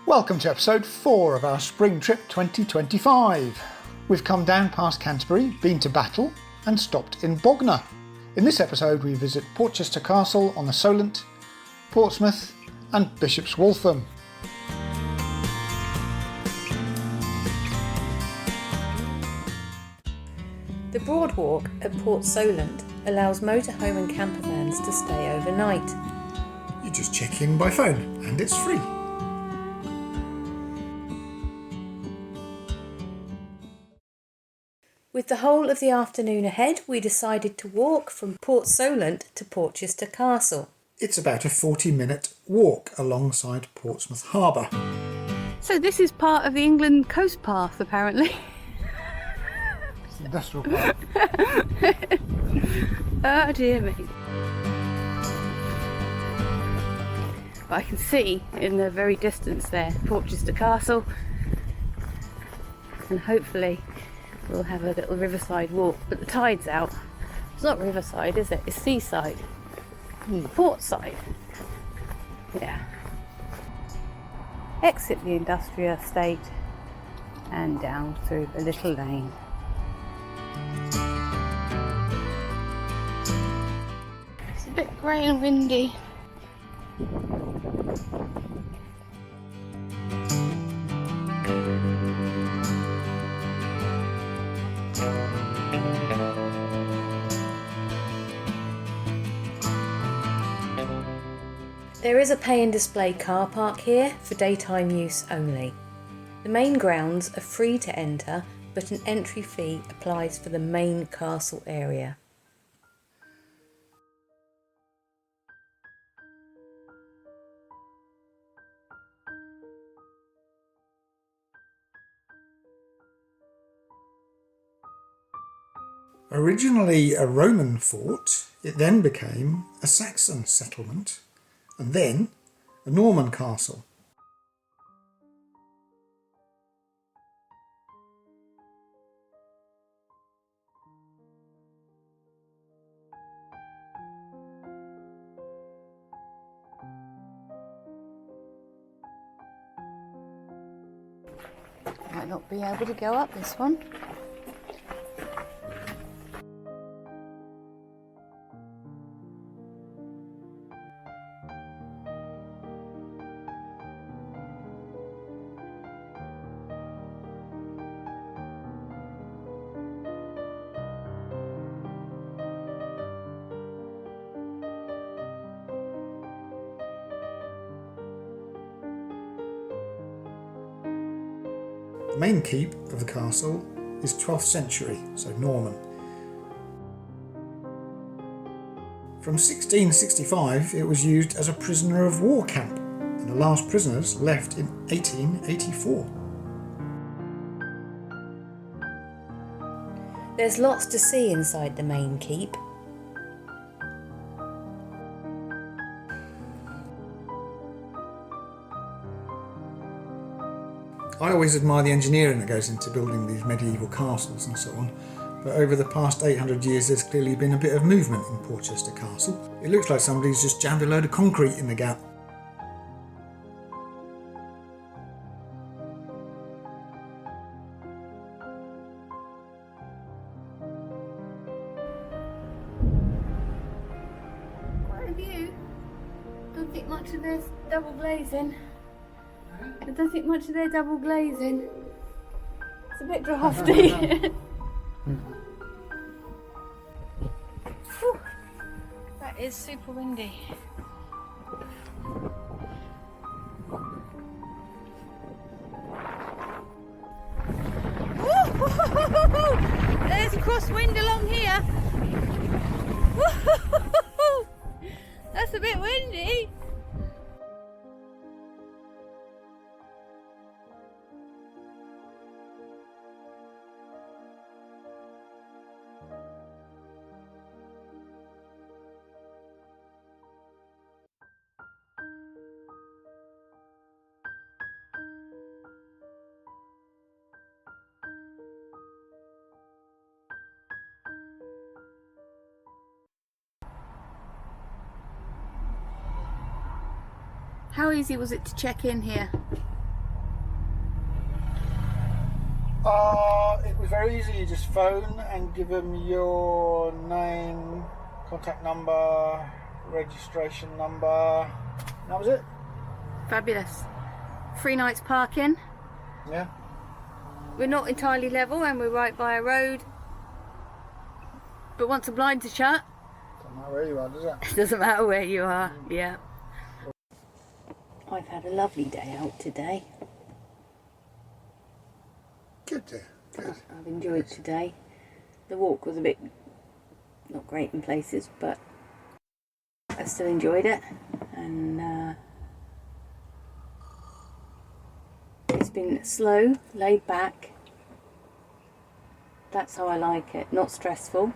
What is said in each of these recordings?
Welcome to episode 4 of our Spring Trip 2025. We've come down past Canterbury, been to Battle and stopped in Bognor. In this episode we visit Porchester Castle on the Solent, Portsmouth and Bishop's Waltham. The Boardwalk at Port Solent allows motorhome and camper vans to stay overnight. You just check in by phone and it's free. With the whole of the afternoon ahead, we decided to walk from Port Solent to Porchester Castle. It's about a 40-minute walk alongside Portsmouth Harbour. So this is part of the England coast path, apparently. It's an industrial park. Oh dear me. But I can see in the very distance there Porchester Castle, and hopefully we'll have a little riverside walk. But the tide's out. It's not riverside, is it? It's seaside. Portside. Yeah. Exit the industrial estate and down through a little lane. It's a bit grey and windy. There is a pay and display car park here for daytime use only. The main grounds are free to enter, but an entry fee applies for the main castle area. Originally a Roman fort, it then became a Saxon settlement and then a Norman castle. Might not be able to go up this one. The main keep of the castle is 12th century, so Norman. From 1665 it was used as a prisoner of war camp and the last prisoners left in 1884. There's lots to see inside the main keep. I always admire the engineering that goes into building these medieval castles and so on, but over the past 800 years there's clearly been a bit of movement in Porchester Castle. It looks like somebody's just jammed a load of concrete in the gap. Quite a view. Don't think much of this double glazing. I don't think much of their double glazing. It's a bit drafty. Whew. That is super windy. There's a crosswind along here. That's a bit windy. How easy was it to check in here? It was very easy. You just phone and give them your name, contact number, registration number. That was it. Fabulous. 3 nights parking. Yeah. We're not entirely level and we're right by a road. But once the blinds are shut, Doesn't matter where you are, does it? it doesn't matter where you are. Yeah. I've had a lovely day out today. Good dear. Good. I've enjoyed today. The walk was a bit not great in places, but I still enjoyed it. And it's been slow, laid back. That's how I like it. Not stressful.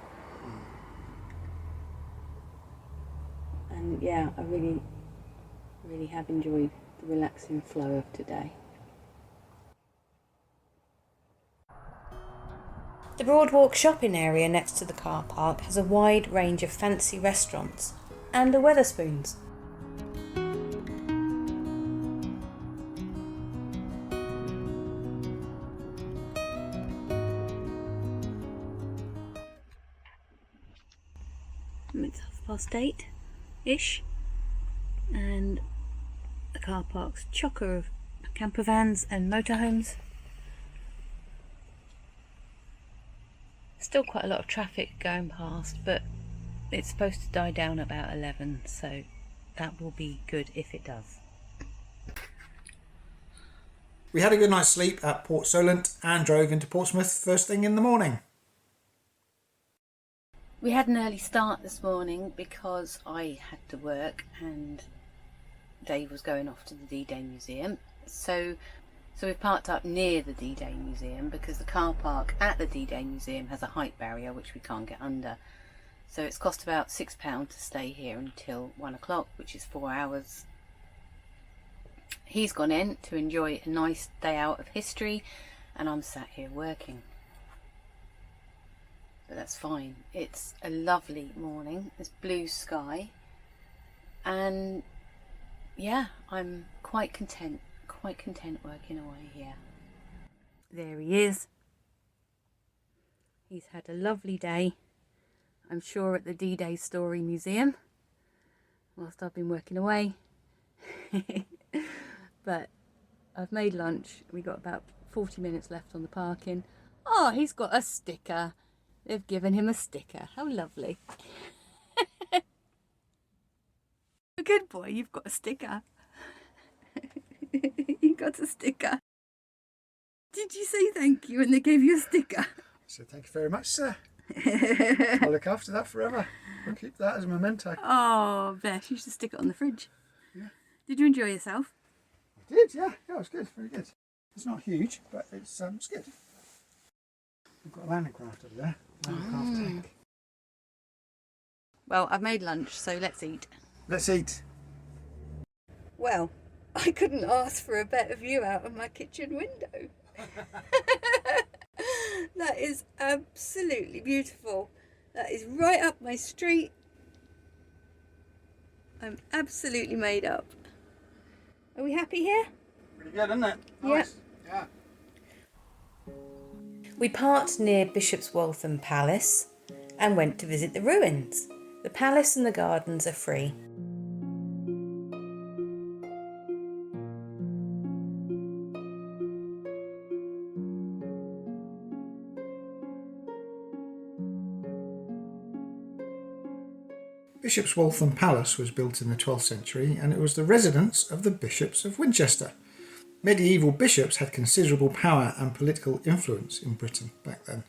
And yeah, I really have enjoyed the relaxing flow of today. The Boardwalk shopping area next to the car park has a wide range of fancy restaurants and a Wetherspoons. It's 8:30-ish and the car park's chocker of camper vans and motorhomes. Still quite a lot of traffic going past, but it's supposed to die down about 11, so that will be good if it does. We had a good night's sleep at Port Solent and drove into Portsmouth first thing in the morning. We had an early start this morning because I had to work and Dave was going off to the D-Day Museum. So we've parked up near the D-Day Museum because the car park at the D-Day Museum has a height barrier which we can't get under. So it's cost about £6 to stay here until 1 o'clock, which is 4 hours. He's gone in to enjoy a nice day out of history and I'm sat here working. But that's fine. It's a lovely morning. There's blue sky and yeah, I'm quite content working away here. There he is. He's had a lovely day, I'm sure, at the D-Day Story Museum whilst I've been working away. But I've made lunch. We got about 40 minutes left on the parking. Oh, he's got a sticker. They've given him a sticker. How lovely. A good boy, you've got a sticker. You got a sticker. Did you say thank you when they gave you a sticker? So thank you very much, sir. I'll look after that forever. I'll keep that as a memento. Oh, bless. You should stick it on the fridge. Yeah. Did you enjoy yourself? I did, yeah. Yeah, it was good. Very good. It's not huge, but it's good. We've got a landing craft over there. Landing craft tank. Well, I've made lunch, so let's eat. Let's eat. Well, I couldn't ask for a better view out of my kitchen window. That is absolutely beautiful. That is right up my street. I'm absolutely made up. Are we happy here? Pretty good, isn't it? Nice. Yeah. We parked near Bishop's Waltham Palace and went to visit the ruins. The palace and the gardens are free. Bishop's Waltham Palace was built in the 12th century and it was the residence of the Bishops of Winchester. Medieval bishops had considerable power and political influence in Britain back then.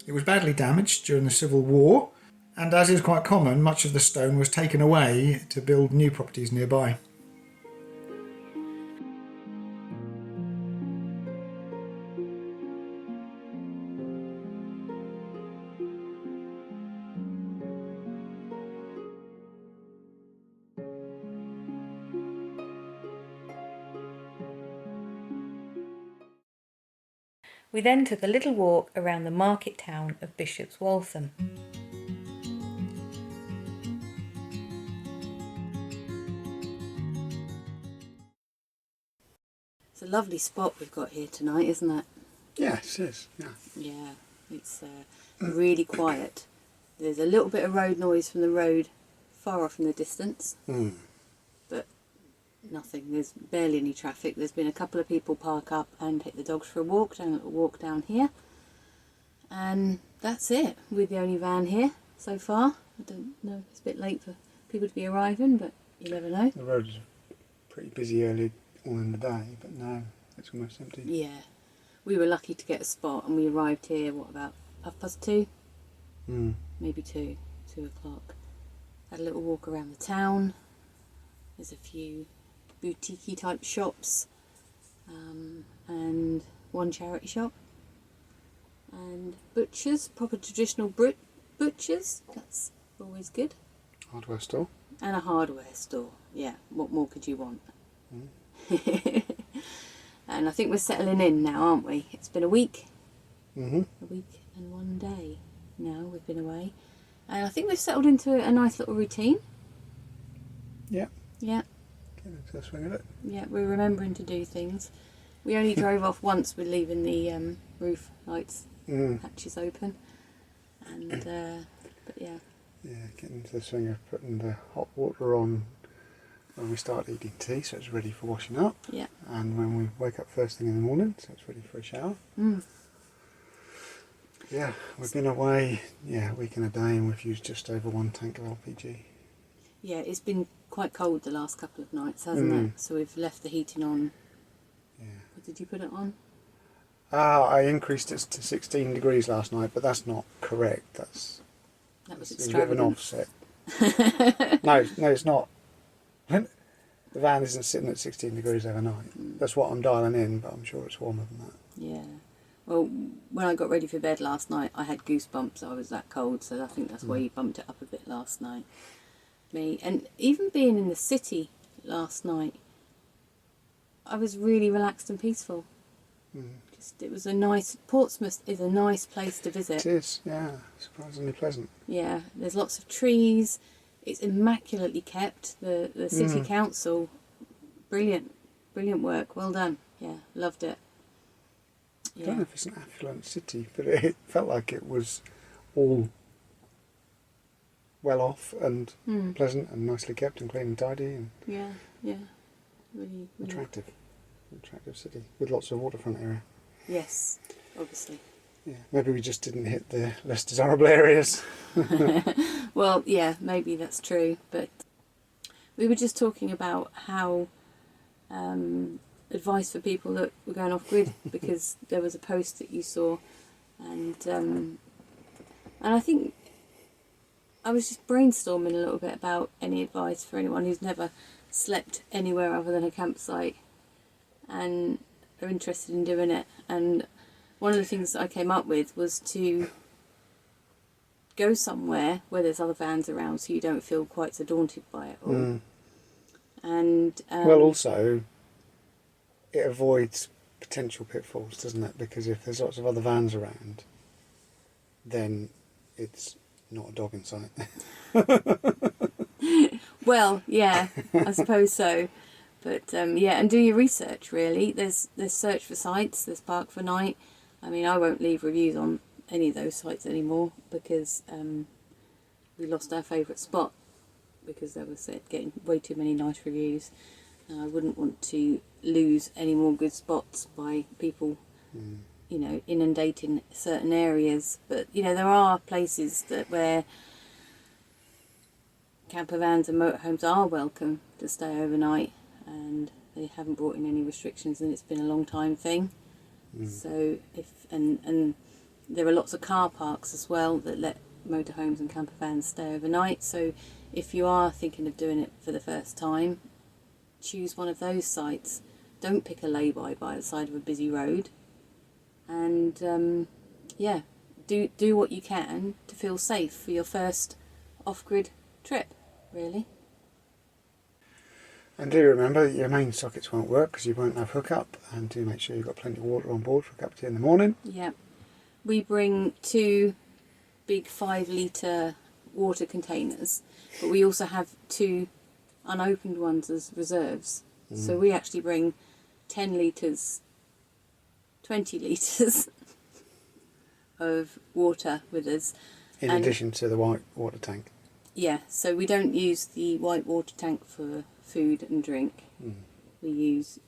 It was badly damaged during the Civil War, and as is quite common, much of the stone was taken away to build new properties nearby. We then took a little walk around the market town of Bishop's Waltham. It's a lovely spot we've got here tonight, isn't it? Yes, it is. Yeah. Yeah, it's really quiet. There's a little bit of road noise from the road far off in the distance, but nothing. There's barely any traffic. There's been a couple of people park up and take the dogs for a walk down here, and that's it. We're the only van here so far. I don't know, it's a bit late for people to be arriving, but you never know. The road was pretty busy early on in the day, but now it's almost empty. Yeah, we were lucky to get a spot, and we arrived here, what, about 2:30? Maybe 2 o'clock. Had a little walk around the town. There's a few boutique type shops, and one charity shop, and butchers, proper traditional butchers. That's always good. Hardware store. And a hardware store. Yeah, what more could you want? And I think we're settling in now, aren't we? It's been a week. A week and 1 day now we've been away, and I think we've settled into a nice little routine. Yeah. Yeah. Get into the swing of it. Yeah, we're remembering to do things. We only drove off once with leaving the roof lights hatches open, and but yeah. Yeah, getting into the swing of putting the hot water on when we start eating tea, so it's ready for washing up. Yeah. And when we wake up first thing in the morning, so it's ready for a shower. Yeah, we've been away, a week and a day, and we've used just over 1 tank of LPG. Yeah, it's been quite cold the last couple of nights, hasn't it? So we've left the heating on. Yeah. What did you put it on? I increased it to 16 degrees last night, but that's not correct. That was it's a bit of an extravagant. offset. No, it's not. The van isn't sitting at 16 degrees overnight. That's what I'm dialing in, but I'm sure it's warmer than that. Yeah. Well, when I got ready for bed last night, I had goosebumps. I was that cold, so I think that's why you bumped it up a bit last night. And even being in the city last night, I was really relaxed and peaceful. It was a nice... Portsmouth is a nice place to visit. It is, yeah. Surprisingly pleasant. Yeah, there's lots of trees. It's immaculately kept. The city council, brilliant work. Well done. Yeah, loved it. I don't know if it's an affluent city, but it felt like it was all well off and pleasant and nicely kept and clean and tidy and really attractive city with lots of waterfront area. Yes, obviously. Yeah, maybe we just didn't hit the less desirable areas. Well, yeah, maybe that's true, but we were just talking about how advice for people that were going off grid, because there was a post that you saw, and I think I was just brainstorming a little bit about any advice for anyone who's never slept anywhere other than a campsite and are interested in doing it. And one of the things that I came up with was to go somewhere where there's other vans around, so you don't feel quite so daunted by it all. And well, also it avoids potential pitfalls, doesn't it? Because if there's lots of other vans around, then it's not a dog in sight. Well, yeah, I suppose so. But and do your research, really. There's search for sites, there's park for night. I mean, I won't leave reviews on any of those sites anymore, because we lost our favourite spot because they were getting way too many nice reviews. I wouldn't want to lose any more good spots by people, inundating certain areas. But, there are places where camper vans and motorhomes are welcome to stay overnight, and they haven't brought in any restrictions, and it's been a long time thing. So and there are lots of car parks as well that let motorhomes and camper vans stay overnight. So if you are thinking of doing it for the first time, choose one of those sites. Don't pick a lay-by the side of a busy road, and do what you can to feel safe for your first off-grid trip, really. And do remember that your main sockets won't work because you won't have hookup, and do make sure you've got plenty of water on board for a cup of tea in the morning. Yeah. We bring 2 big 5-litre water containers, but we also have 2 unopened ones as reserves. So we actually bring 10 litres, 20 litres of water with us. In addition to the white water tank. Yeah, so we don't use the white water tank for food and drink. We use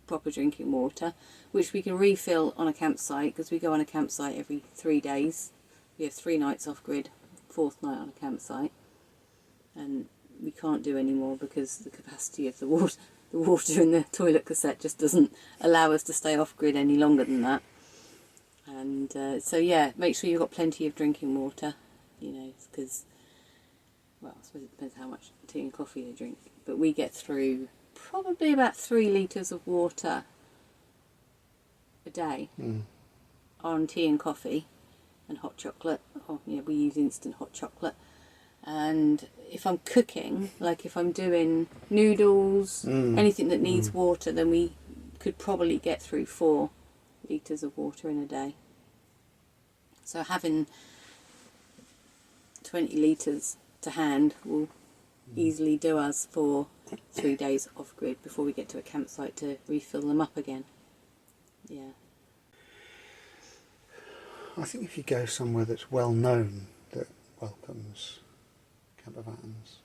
proper drinking water, which we can refill on a campsite, because we go on a campsite every 3 days. We have 3 nights off grid, 4th night on a campsite, and we can't do any more because the capacity of the water in the toilet cassette just doesn't allow us to stay off grid any longer than that. And so yeah, make sure you've got plenty of drinking water, you know, because, well, I suppose it depends how much tea and coffee they drink, but we get through probably about 3 litres of water a day on tea and coffee and hot chocolate. Or, you know, we use instant hot chocolate. And if I'm cooking, like if I'm doing noodles, anything that needs water, then we could probably get through 4 litres of water in a day. So having 20 litres to hand will easily do us for 3 days off grid before we get to a campsite to refill them up again. Yeah. I think if you go somewhere that's well known, that welcomes camper vans,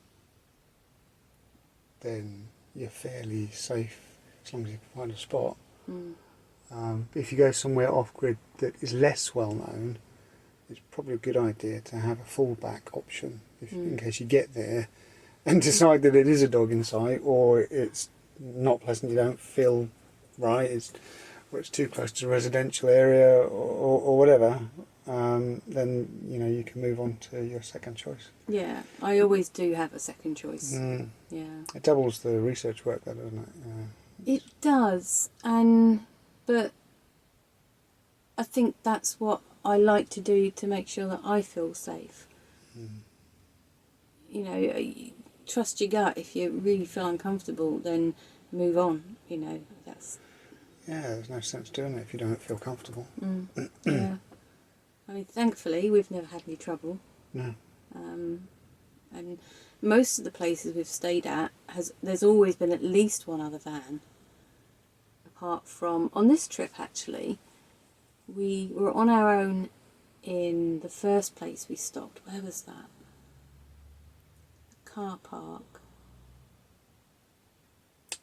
then you're fairly safe as long as you can find a spot. If you go somewhere off grid that is less well known, it's probably a good idea to have a fallback option in case you get there and decide that it is a dog in sight, or it's not pleasant, you don't feel right, or it's too close to a residential area, or whatever. Then you know you can move on to your second choice. Yeah, I always do have a second choice. Yeah, it doubles the research work, though, doesn't it? It does, but I think that's what I like to do to make sure that I feel safe. You know, trust your gut. If you really feel uncomfortable, then move on. You know, that's. Yeah, there's no sense doing it if you don't feel comfortable. Yeah. I mean, thankfully, we've never had any trouble. No. And most of the places we've stayed at, there's always been at least one other van. Apart from, on this trip actually, we were on our own in the first place we stopped. Where was that? The car park.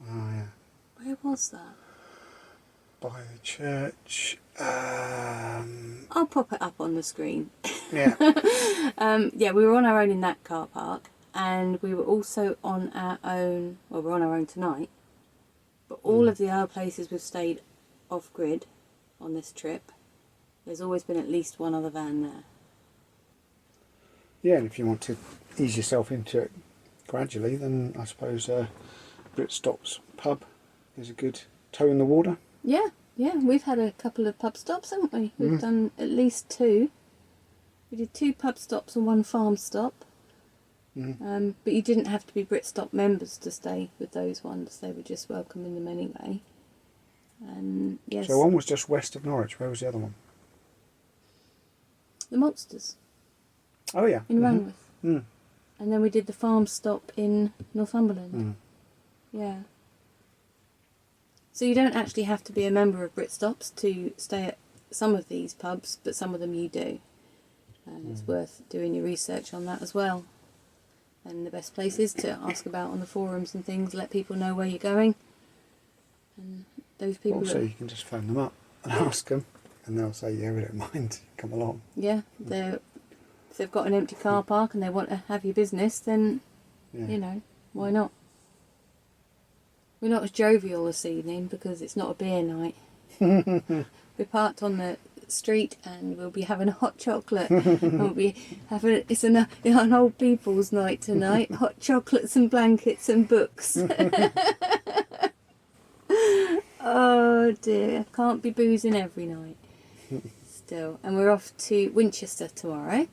Oh, yeah. Where was that? By the church. I'll pop it up on the screen. Yeah. Yeah, we were on our own in that car park, and we were also on our own, well, we're on our own tonight, but all of the other places we've stayed off grid on this trip, there's always been at least one other van there. Yeah, and if you want to ease yourself into it gradually, then I suppose Britstop's pub is a good toe in the water. Yeah, we've had a couple of pub stops, haven't we? We've done at least 2. We did 2 pub stops and 1 farm stop. But you didn't have to be Britstop members to stay with those ones. They were just welcoming them anyway. And yes. So one was just west of Norwich. Where was the other one? The Maltsters. Oh yeah. In Ranworth. And then we did the farm stop in Northumberland. Yeah. So you don't actually have to be a member of Britstops to stay at some of these pubs, but some of them you do. And it's worth doing your research on that as well. And the best place is to ask about on the forums and things, let people know where you're going. And those people Also, you can just phone them up and ask them, and they'll say, yeah, we don't mind, come along. Yeah, if they've got an empty car park and they want to have your business, then, you know, why not? We're not as jovial this evening because it's not a beer night. We're parked on the street and we'll be having a hot chocolate. We'll be having it's an old people's night tonight. Hot chocolates and blankets and books. Oh dear, can't be boozing every night. Still, and we're off to Winchester tomorrow,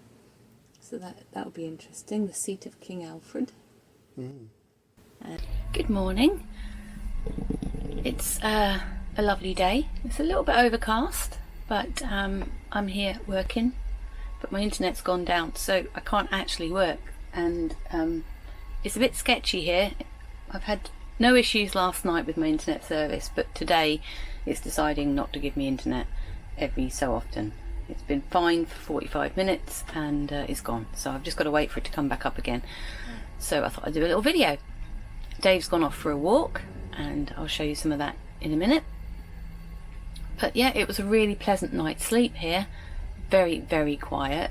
so that'll be interesting. The seat of King Alfred. Good morning. It's a lovely day. It's a little bit overcast, but I'm here working, but my internet's gone down, so I can't actually work, and it's a bit sketchy here. I've had no issues last night with my internet service, but today it's deciding not to give me internet every so often. It's been fine for 45 minutes and it's gone, so I've just got to wait for it to come back up again. So I thought I'd do a little video. Dave's gone off for a walk and I'll show you some of that in a minute. But yeah, it was a really pleasant night's sleep here. Very, very quiet.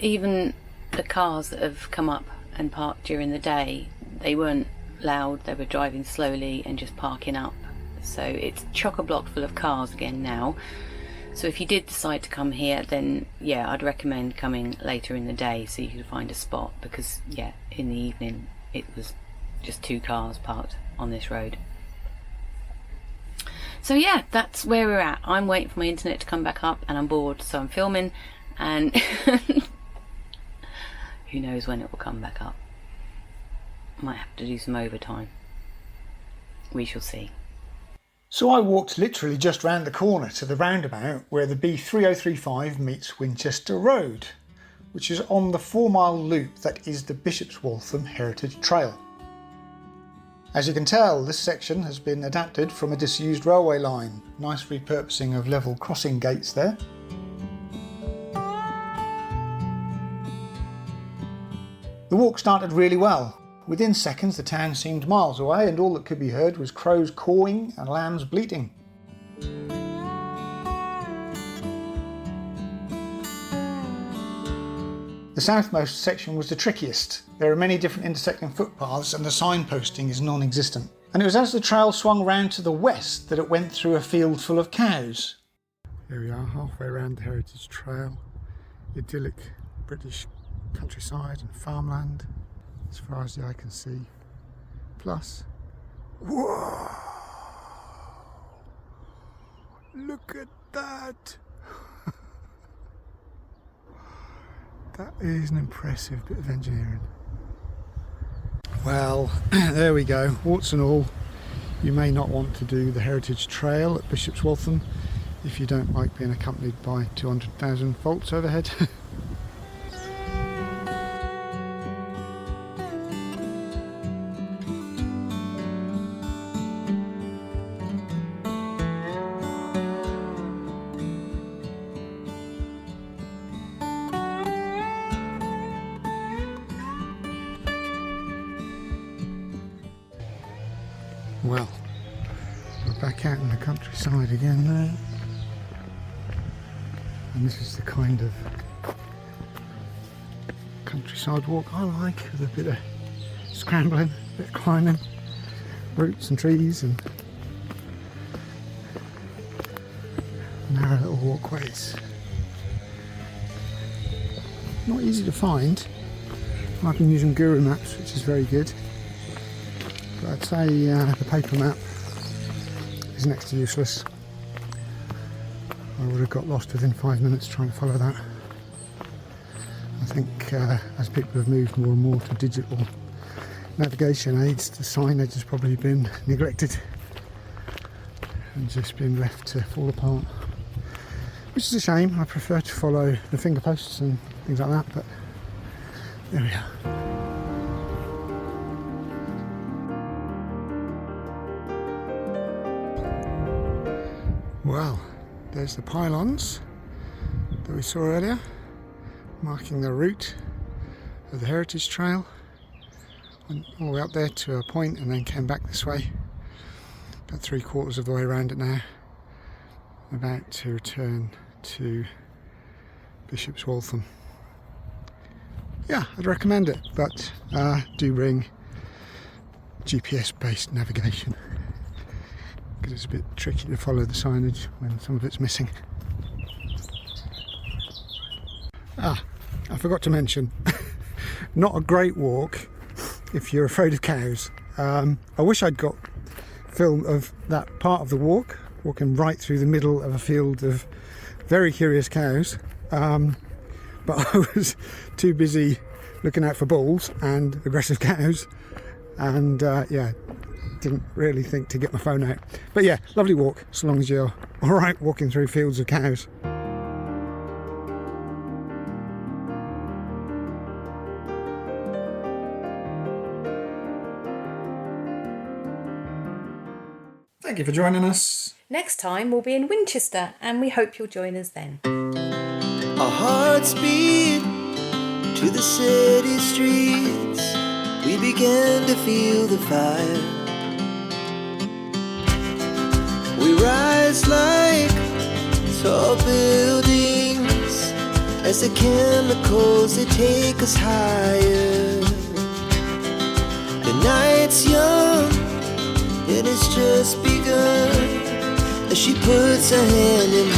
Even the cars that have come up and parked during the day, they weren't loud, they were driving slowly and just parking up. So it's chock-a-block full of cars again now. So if you did decide to come here, then yeah, I'd recommend coming later in the day so you can find a spot, because yeah, in the evening it was just 2 cars parked on this road. So yeah, that's where we're at. I'm waiting for my internet to come back up and I'm bored, so I'm filming, and who knows when it will come back up. Might have to do some overtime. We shall see. So I walked literally just round the corner to the roundabout where the B3035 meets Winchester Road, which is on the 4-mile loop that is the Bishop's Waltham Heritage Trail. As you can tell, this section has been adapted from a disused railway line. Nice repurposing of level crossing gates there. The walk started really well. Within seconds the town seemed miles away and all that could be heard was crows cawing and lambs bleating. The southmost section was the trickiest. There are many different intersecting footpaths and the signposting is non-existent. And it was as the trail swung round to the west that it went through a field full of cows. Here we are, halfway around the Heritage Trail. Idyllic British countryside and farmland as far as the eye can see. Plus, whoa! Look at that! That is an impressive bit of engineering. Well, there we go. Warts and all, you may not want to do the Heritage Trail at Bishop's Waltham if you don't like being accompanied by 200,000 volts overhead. Well, we're back out in the countryside again now, and this is the kind of countryside walk I like, with a bit of scrambling, a bit of climbing, roots and trees and narrow little walkways. Not easy to find. I've been using Guru Maps, which is very good. But I'd say the paper map is next to useless. I would have got lost within 5 minutes trying to follow that. I think as people have moved more and more to digital navigation aids, the signage has probably been neglected and just been left to fall apart. Which is a shame. I prefer to follow the finger posts and things like that, but there we are. Well, there's the pylons that we saw earlier, marking the route of the Heritage Trail. Went all the way up there to a point and then came back this way. About 3/4 of the way around it now. I'm about to return to Bishop's Waltham. Yeah, I'd recommend it, but do bring GPS based navigation, because it's a bit tricky to follow the signage when some of it's missing. I forgot to mention, not a great walk if you're afraid of cows. I wish I'd got film of that part of the walk, walking right through the middle of a field of very curious cows, but I was too busy looking out for bulls and aggressive cows and didn't really think to get my phone out. But yeah, lovely walk, so long as you're all right walking through fields of cows. Thank you for joining us. Next time we'll be in Winchester, and we hope you'll join us then. Our hearts beat to the city streets. We began to feel the fire. We rise like tall buildings as the chemicals they take us higher. The night's young, it has just begun as she puts her hand in